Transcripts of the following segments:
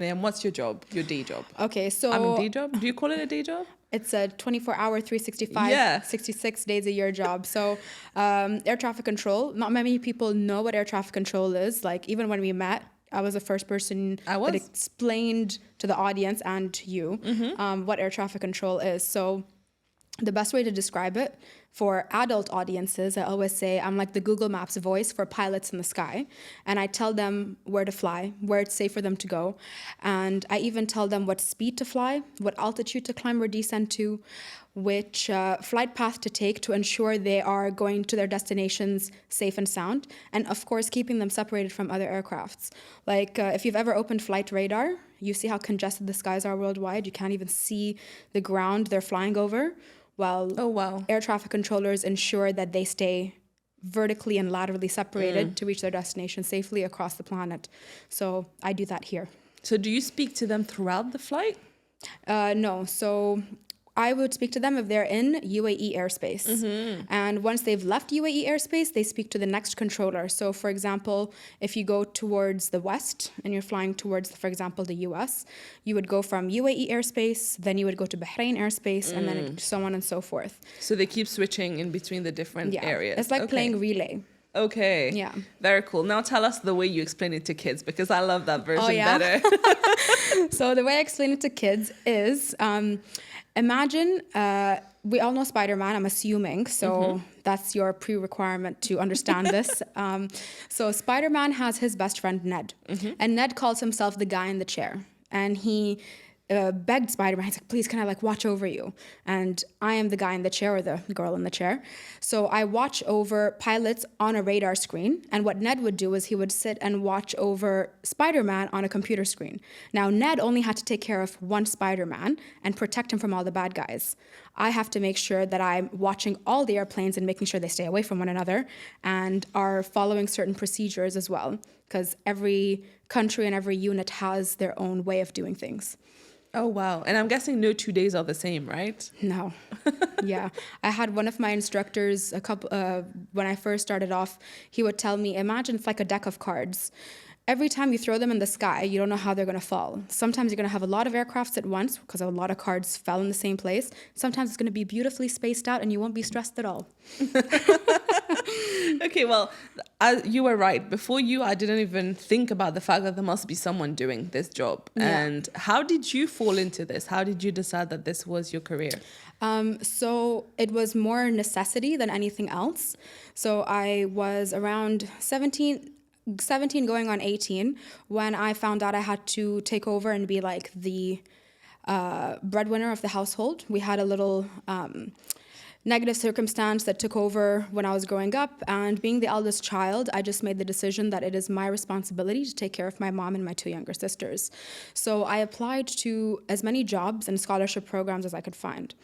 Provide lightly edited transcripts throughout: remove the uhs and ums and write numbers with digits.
And what's your job? Your day job? Okay, so... I mean, day job? Do you call it a day job? It's a 24-hour, 365, 66 days a year job. So air traffic control, not many people know what air traffic control is. Like, even when we met, I was the first person that explained to the audience and to you what air traffic control is. So the best way to describe it for adult audiences, I always say I'm like the Google Maps voice for pilots in the sky. And I tell them where to fly, where it's safe for them to go. And I even tell them what speed to fly, what altitude to climb or descend to, which flight path to take to ensure they are going to their destinations safe and sound. And of course, keeping them separated from other aircrafts. Like if you've ever opened flight radar, you see how congested the skies are worldwide. You can't even see the ground they're flying over. Well, air traffic controllers ensure that they stay vertically and laterally separated to reach their destination safely across the planet. So I do that here. So do you speak to them throughout the flight? No. So I would speak to them if they're in UAE airspace. And once they've left UAE airspace, they speak to the next controller. So, for example, if you go towards the west and you're flying towards, for example, the US, you would go from UAE airspace, then you would go to Bahrain airspace, and then so on and so forth. So they keep switching in between the different areas. It's like playing relay. Okay. Yeah. Very cool. Now tell us the way you explain it to kids, because I love that version better. So the way I explain it to kids is... imagine, we all know Spider-Man, I'm assuming, so that's your pre-requirement to understand this. So Spider-Man has his best friend, Ned. And Ned calls himself the guy in the chair. And he begged Spider-Man, he's like, please, can I watch over you? And I am the guy in the chair, or the girl in the chair. So I watch over pilots on a radar screen. And what Ned would do is he would sit and watch over Spider-Man on a computer screen. Now, Ned only had to take care of one Spider-Man and protect him from all the bad guys. I have to make sure that I'm watching all the airplanes and making sure they stay away from one another and are following certain procedures as well, because every country and every unit has their own way of doing things. Oh, wow. And I'm guessing no 2 days are the same, right? No. Yeah. I had one of my instructors when I first started off, he would tell me, imagine it's like a deck of cards. Every time you throw them in the sky, you don't know how they're going to fall. Sometimes you're going to have a lot of aircrafts at once because a lot of cards fell in the same place. Sometimes it's going to be beautifully spaced out and you won't be stressed at all. Okay, well, you were right. Before you, I didn't even think about the fact that there must be someone doing this job. Yeah. And how did you fall into this? How did you decide that this was your career? So it was more necessity than anything else. So I was around 17 going on 18 when I found out I had to take over and be like the breadwinner of the household. We had a little negative circumstance that took over when I was growing up, and being the eldest child, I just made the decision that it is my responsibility to take care of my mom and my 2 younger sisters. So I applied to as many jobs and scholarship programs as I could find.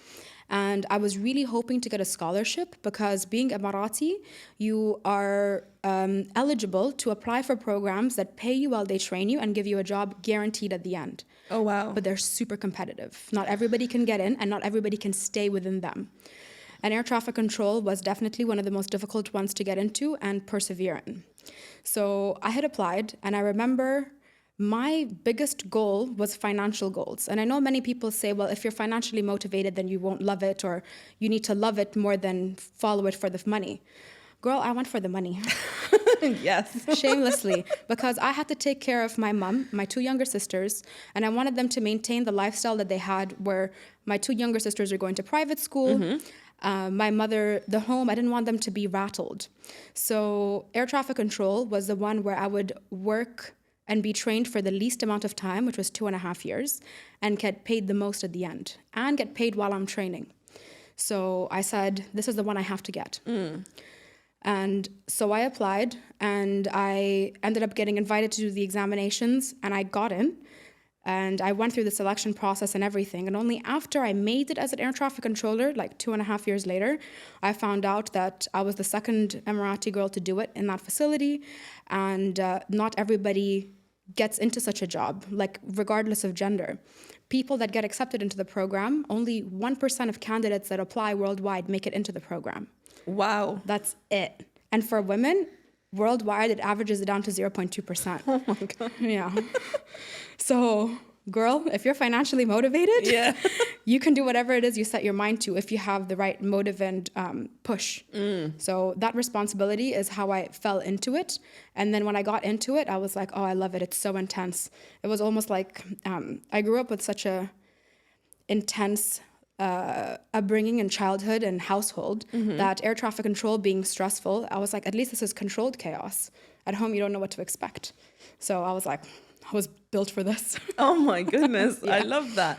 And I was really hoping to get a scholarship because being Emirati, you are eligible to apply for programs that pay you while they train you and give you a job guaranteed at the end. Oh, wow. But they're super competitive. Not everybody can get in and not everybody can stay within them. And air traffic control was definitely one of the most difficult ones to get into and persevere in. So I had applied, and I remember my biggest goal was financial goals. And I know many people say, well, if you're financially motivated, then you won't love it, or you need to love it more than follow it for the money. Girl, I went for the money. Yes. Shamelessly, because I had to take care of my mom, my 2 younger sisters, and I wanted them to maintain the lifestyle that they had where my 2 younger sisters are going to private school. My mother, the home, I didn't want them to be rattled. So air traffic control was the one where I would work and be trained for the least amount of time, which was 2.5 years, and get paid the most at the end, and get paid while I'm training. So I said, this is the one I have to get. And so I applied, and I ended up getting invited to do the examinations, and I got in. And I went through the selection process and everything. And only after I made it as an air traffic controller, like 2.5 years later, I found out that I was the second Emirati girl to do it in that facility. And not everybody gets into such a job, like regardless of gender. People that get accepted into the program, only 1% of candidates that apply worldwide make it into the program. Wow. That's it. And for women, worldwide, it averages it down to 0.2%. Oh my God. Yeah. So, girl, if you're financially motivated, you can do whatever it is you set your mind to if you have the right motive and push. So that responsibility is how I fell into it. And then when I got into it, I was like, oh, I love it. It's so intense. It was almost like I grew up with such a intense upbringing in childhood and household that air traffic control being stressful, I was like, at least this is controlled chaos. At home, you don't know what to expect. So I was like, I was built for this. Oh my goodness. I love that.